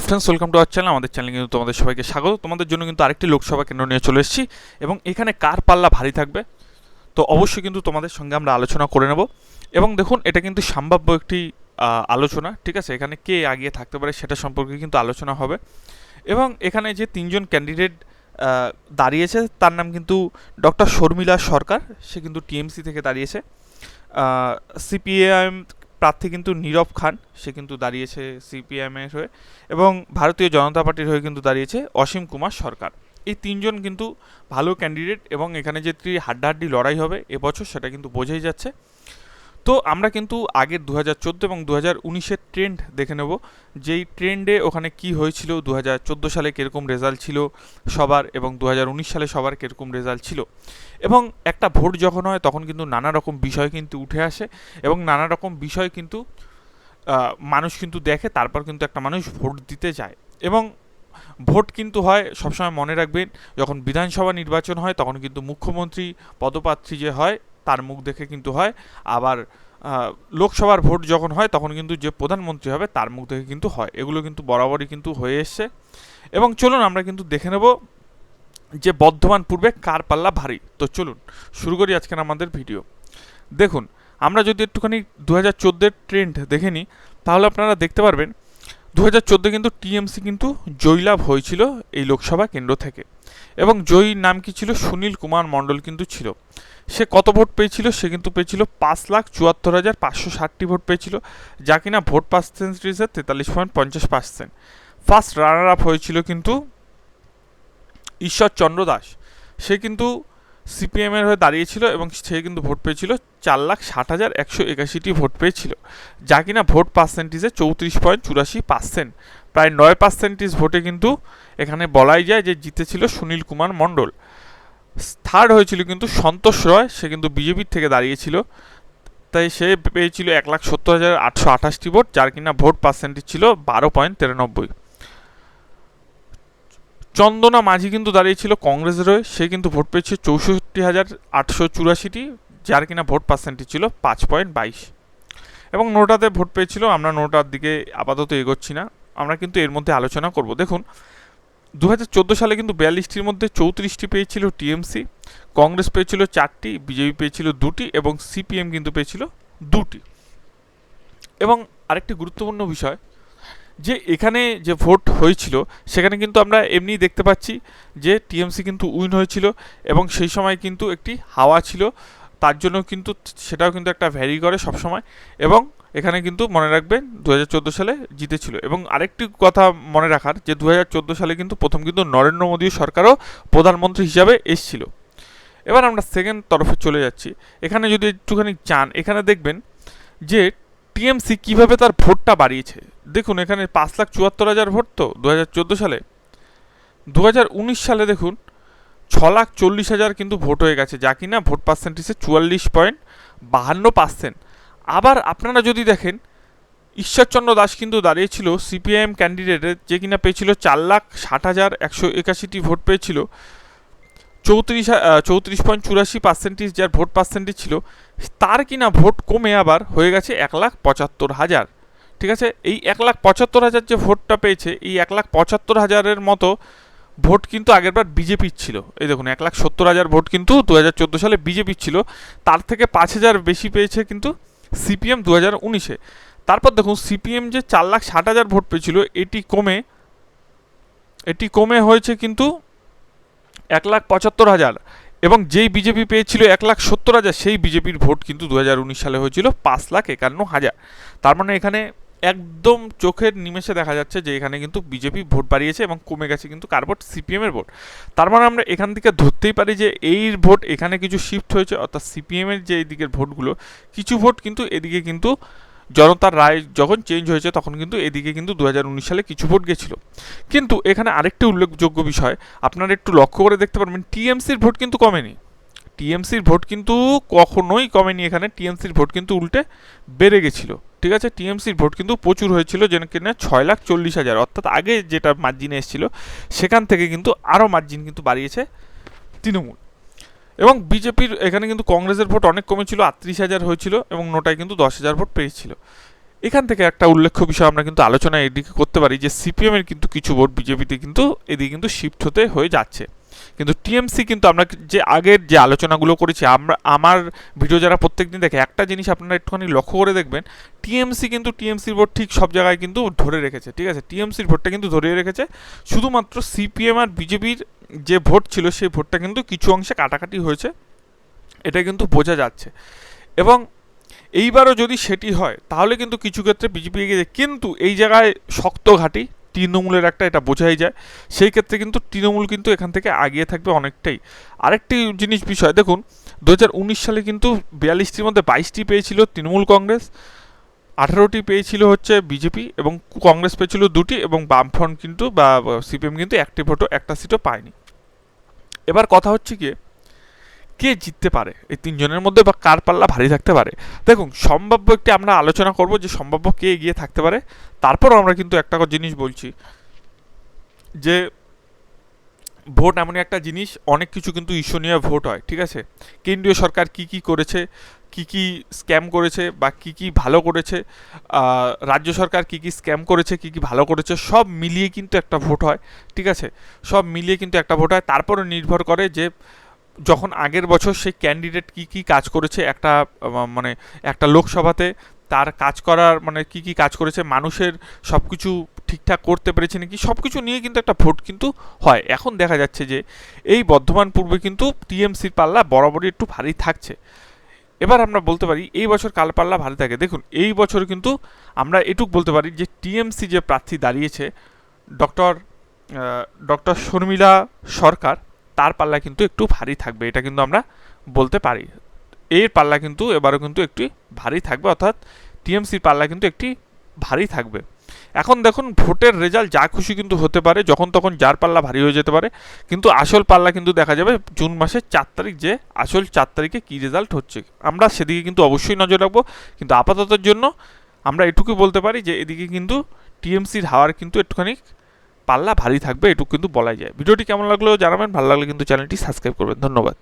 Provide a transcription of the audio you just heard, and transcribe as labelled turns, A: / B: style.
A: Friends, welcome to our channel. আমাদের চ্যানেলে কিন্তু তোমাদের সবাইকে স্বাগত। তোমাদের জন্য কিন্তু আরেকটি লোকসভা কেন্দ্র নিয়ে চলে এসেছি এবং এখানে কার পাল্লা ভারী থাকবে তো অবশ্যই কিন্তু তোমাদের সঙ্গে আমরা আলোচনা করে নেব। এবং দেখুন, এটা কিন্তু সম্ভাব্য একটি আলোচনা, ঠিক আছে। এখানে কে আগিয়ে থাকতে পারে সেটা সম্পর্কে কিন্তু আলোচনা হবে। এবং এখানে যে তিনজন ক্যান্ডিডেট দাঁড়িয়েছে তার নাম কিন্তু ডক্টর শর্মিলা সরকার, সে কিন্তু টিএমসি থেকে দাঁড়িয়েছে। সিপিআইএম প্রার্থী কিন্তু নীরব খান, সে কিন্তু দাঁড়িয়েছে সিপিআইএমের হয়ে। এবং ভারতীয় জনতা পার্টির হয়ে কিন্তু দাঁড়িয়েছে অসীম কুমার সরকার। এই তিনজন কিন্তু ভালো ক্যান্ডিডেট এবং এখানে যে হাড্ডাহাড্ডি লড়াই হবে এবছর সেটা কিন্তু বোঝাই যাচ্ছে। তো আমরা কিন্তু আগের 2014 এবং 2019-এর ট্রেন্ড দেখে নেব, যেই ট্রেন্ডে ওখানে কি হয়েছিল, 2014 সালে কীরকম রেজাল্ট ছিল সবার এবং 2019 সালে সবার কীরকম রেজাল্ট ছিল। এবং একটা ভোট যখন হয় তখন কিন্তু নানা রকম বিষয় কিন্তু উঠে আসে এবং নানা রকম বিষয় কিন্তু মানুষ কিন্তু দেখে, তারপর কিন্তু একটা মানুষ ভোট দিতে যায়। এবং ভোট কিন্তু হয় সবসময় মনে রাখবেন, যখন বিধানসভা নির্বাচন হয় তখন কিন্তু মুখ্যমন্ত্রী পদপ্রার্থী যে হয় তার মুখ দেখে কিন্তু হয়, আবার লোকসভার ভোট যখন হয় তখন কিন্তু যে প্রধানমন্ত্রী হবে তার মুখ দেখে কিন্তু হয়। এগুলো কিন্তু বরাবরই কিন্তু হয়ে এসছে। এবং চলুন আমরা কিন্তু দেখে নেব যে বর্ধমান পূর্বে কার পাল্লা ভারী। তো চলুন শুরু করি আজকের আমাদের ভিডিও। দেখুন, আমরা যদি একটুখানি 2014-এর ট্রেন্ড দেখে নিই তাহলে আপনারা দেখতে পারবেন 2014 কিন্তু টিএমসি কিন্তু জয়লাভ হয়েছিল এই লোকসভা কেন্দ্র থেকে। এবং জয়ীর নাম কি ছিল? সুনীল কুমার মণ্ডল কিন্তু ছিল। সে কত ভোট পেয়েছিল? সে কিন্তু পেয়েছিল 5,74,560টি ভোট পেয়েছিল, যা কিনা ভোট পার্সেন্টেজে 43.50%। ফার্স্ট রানার আপ হয়েছিল কিন্তু ঈশ্বরচন্দ্র দাস, সে কিন্তু সিপিএমের হয়ে দাঁড়িয়েছিল এবং সে কিন্তু ভোট পেয়েছিল 4,60,181টি ভোট পেয়েছিল, যা কিনা ভোট পার্সেন্টেজে 34.84%। প্রায় 9% ভোটে কিন্তু এখানে বলাই যায় যে জিতেছিল সুনীল কুমার মণ্ডল। থার্ড হয়েছিল কিন্তু সন্তোষ রয়, সে কিন্তু বিজেপির থেকে দাঁড়িয়েছিল, তাই সে পেয়েছিল 1,70,828টি ভোট, যার কিনা ভোট পার্সেন্টেজ ছিল 12.93। চন্দনা মাঝি কিন্তু দাঁড়িয়েছিল কংগ্রেসের হয়ে, সে কিন্তু ভোট পেয়েছে 64,884টি, যার কিনা ভোট পার্সেন্টেজ ছিল 5.22। এবং নোটাতে ভোট পেয়েছিল, আমরা নোটার দিকে আপাতত এগোচ্ছি না, আমরা কিন্তু এর মধ্যে আলোচনা করব। দেখুন, 2014 সালে কিন্তু 42টির মধ্যে 34টি পেয়েছিল টিএমসি, কংগ্রেস পেয়েছিল 4টি, বিজেপি পেয়েছিল 2টি এবং সিপিএম কিন্তু পেয়েছিল 2টি। এবং আরেকটি গুরুত্বপূর্ণ বিষয়, যে এখানে যে ভোট হয়েছিল সেখানে কিন্তু আমরা এমনি দেখতে পাচ্ছি যে টিএমসি কিন্তু উইন হয়েছিল এবং সেই সময় কিন্তু একটি হাওয়া ছিল, তার জন্য কিন্তু সেটাও কিন্তু একটা ভ্যারি করে সবসময়। এবং এখানে কিন্তু মনে রাখবেন 2014 সালে জিতেছিল। এবং আরেকটি কথা মনে রাখার, যে 2014 সালে কিন্তু প্রথম কিন্তু নরেন্দ্র মোদী সরকারও প্রধানমন্ত্রী হিসাবে এসেছিল। এবার আমরা সেকেন্ড তরফে চলে যাচ্ছি। এখানে যদি একটুখানি চান, এখানে দেখবেন যে টিএমসি কীভাবে তার ভোটটা বাড়িয়েছে। দেখুন, এখানে 5,74,000 ভোট তো 2014 সালে। 2019 সালে দেখুন 6,40,000 কিন্তু ভোট হয়ে গেছে, যা কিনা ভোট পার্সেন্টেজে 44.52%। আবার আপনারা যদি দেখেন, ঈশ্বরচন্দ্র দাস কিন্তু দাঁড়িয়েছিল সিপিআইএম ক্যান্ডিডেটের, যে কিনা পেয়েছিল 4,60,181টি ভোট পেয়েছিল, 34.84% যার ভোট পার্সেন্টেজ ছিল, তার কিনা ভোট কমে আবার হয়ে গেছে 1,75,000। ঠিক আছে, এই 1,75,000 যে ভোটটা পেয়েছে, এই 1,75,000-এর মতো ভোট কিন্তু আগেরবার বিজেপির ছিল। এই দেখুন, 1,70,000 ভোট কিন্তু 2014 সালে বিজেপির ছিল, তার থেকে 5,000 বেশি পেয়েছে কিন্তু সিপিএম 2019-এ। তারপর দেখুন, সিপিএম যে 4,60,000 ভোট পেয়েছিল, এটি কমে হয়েছে কিন্তু 1,75,000। এবং যেই বিজেপি পেয়েছিল 1,70,000, সেই বিজেপির ভোট কিন্তু 2019 সালে হয়েছিল 5,51,000। তার মানে এখানে একদম চোখের নিমেষে দেখা যাচ্ছে যে এখানে কিন্তু বিজেপি ভোট বাড়িয়েছে এবং কমে গেছে কিন্তু কার ভোট? সিপিএমের ভোট। তার মানে আমরা এখান থেকে ধরতেই পারি যে এই ভোট এখানে কিছু শিফট হয়েছে, অর্থাৎ সিপিএমের যে এইদিকের ভোটগুলো, কিছু ভোট কিন্তু এদিকে কিন্তু জনতার রায় যখন চেঞ্জ হয়েছে তখন কিন্তু এদিকে কিন্তু 2019 সালে কিছু ভোট গেছিলো। কিন্তু এখানে আরেকটি উল্লেখযোগ্য বিষয় আপনারা একটু লক্ষ্য করে দেখতে পারবেন, টিএমসির ভোট কিন্তু কমেনি। টিএমসির ভোট কিন্তু কখনোই কমেনি, এখানে টিএমসির ভোট কিন্তু উল্টে বেড়ে গেছিলো। ঠিক আছে, টিএমসির ভোট কিন্তু প্রচুর হয়েছিল, যেন কিনা 6,40,000, অর্থাৎ আগে যেটা মার্জিনে এসেছিল সেখান থেকে কিন্তু আরও মার্জিন কিন্তু বাড়িয়েছে তৃণমূল। এবং বিজেপির এখানে কিন্তু কংগ্রেসের ভোট অনেক কমেছিল, 38,000 হয়েছিল এবং নোটায় কিন্তু 10,000 ভোট পেয়েছিল। এখান থেকে একটা উল্লেখ্য বিষয় আমরা কিন্তু আলোচনা এদিকে করতে পারি যে সিপিএম এর কিন্তু কিছু ভোট বিজেপিতে কিন্তু এদিকে কিন্তু শিফট হতে হয়ে যাচ্ছে, কিন্তু টিএমসি কিন্তু আমরা যে আগের যে আলোচনাগুলো করেছি, আমার ভিডিও যারা প্রত্যেকদিন দেখে একটা জিনিস আপনারা একটুখানি লক্ষ্য করে দেখবেন, টিএমসি কিন্তু টিএমসির ভোট ঠিক সব জায়গায় কিন্তু ধরে রেখেছে, ঠিক আছে, টিএমসির ভোটটা কিন্তু ধরে রেখেছে, শুধুমাত্র সিপিএম আর বিজেপির যে ভোট ছিল সেই ভোটটা কিন্তু কিছু অংশে কাটাকাটি হয়েছে, এটা কিন্তু বোঝা যাচ্ছে। এবং এইবারও যদি সেটি হয় তাহলে কিন্তু কিছু ক্ষেত্রে বিজেপি এগিয়ে যায়, কিন্তু এই জায়গায় শক্ত ঘাঁটি তৃণমূলের একটা, এটা বোঝাই যায়, সেই ক্ষেত্রে কিন্তু তৃণমূল কিন্তু এখান থেকে আগিয়ে থাকবে অনেকটাই। আরেকটি জিনিস বিষয় দেখুন, 2019 সালে কিন্তু 42টির মধ্যে 22টি পেয়েছিল তৃণমূল কংগ্রেস, 18টি পেয়েছিল হচ্ছে বিজেপি, এবং কংগ্রেস পেয়েছিল 2টি, এবং বামফ্রন্ট কিন্তু বা সিপিএম কিন্তু একটি ভোটও একটা সিটও পায়নি। এবার কথা হচ্ছে কি, কে জিততে পারে এই তিনজনের মধ্যে, বা কার পাল্লা ভারী থাকতে পারে? দেখুন, সম্ভাব্য একটি আমরা আলোচনা করব যে সম্ভাব্য কে এগিয়ে থাকতে পারে, তারপর আমরা কিন্তু একটা জিনিস বলছি যে ভোট এমনই একটা জিনিস, অনেক কিছু কিন্তু ইস্যু নিয়ে ভোট হয়, ঠিক আছে, কেন্দ্রীয় সরকার কি কি করেছে, কি কি স্ক্যাম করেছে বা কি কি ভালো করেছে, রাজ্য সরকার কি কি স্ক্যাম করেছে, কি কি ভালো করেছে, সব মিলিয়ে কিন্তু একটা ভোট হয়, ঠিক আছে, সব মিলিয়ে কিন্তু একটা ভোট হয়। তারপরে নির্ভর করে যে যখন আগের বছর সেই ক্যান্ডিডেট কি কি কাজ করেছে একটা মানে একটা লোকসভাতে, তার কাজ করার মানে কি কি কাজ করেছে, মানুষের সব কিছু ঠিকঠাক করতে পেরেছে নাকি, সব কিছু নিয়ে কিন্তু একটা ভোট কিন্তু হয়। এখন দেখা যাচ্ছে যে এই বর্ধমান পূর্বে কিন্তু টিএমসির পাল্লা বরাবরই একটু ভারী থাকছে। এবার আমরা বলতে পারি এই বছর কাল পাল্লা ভারী থাকে। দেখুন, এই বছর কিন্তু আমরা এটুক বলতে পারি যে টিএমসি যে প্রার্থী দাঁড়িয়েছে ডক্টর ডক্টর শর্মিলা সরকার, তার পাল্লা কিন্তু একটু ভারী থাকবে, এটা কিন্তু আমরা বলতে পারি। এর পাল্লা কিন্তু এবারও কিন্তু একটি ভারী থাকবে, অর্থাৎ টিএমসির পাল্লা কিন্তু একটি ভারী থাকবে। এখন দেখুন, ভোটের রেজাল্ট যা খুশি কিন্তু হতে পারে, যখন তখন যার পাল্লা ভারী হয়ে যেতে পারে, কিন্তু আসল পাল্লা কিন্তু দেখা যাবে জুন মাসের 4 তারিখ, যে আসল 4 তারিখে কী রেজাল্ট হচ্ছে আমরা সেদিকে কিন্তু অবশ্যই নজর রাখবো। কিন্তু আপাততের জন্য আমরা এটুকুই বলতে পারি যে এদিকে কিন্তু টিএমসির হাওয়ার কিন্তু একটুখানি পাল্লা ভারী থাকবে, এটুকু কিন্তু বলাই যায়। ভিডিওটি কেমন লাগলো জানাবেন, ভালো লাগলে কিন্তু চ্যানেলটি সাবস্ক্রাইব করবেন। ধন্যবাদ।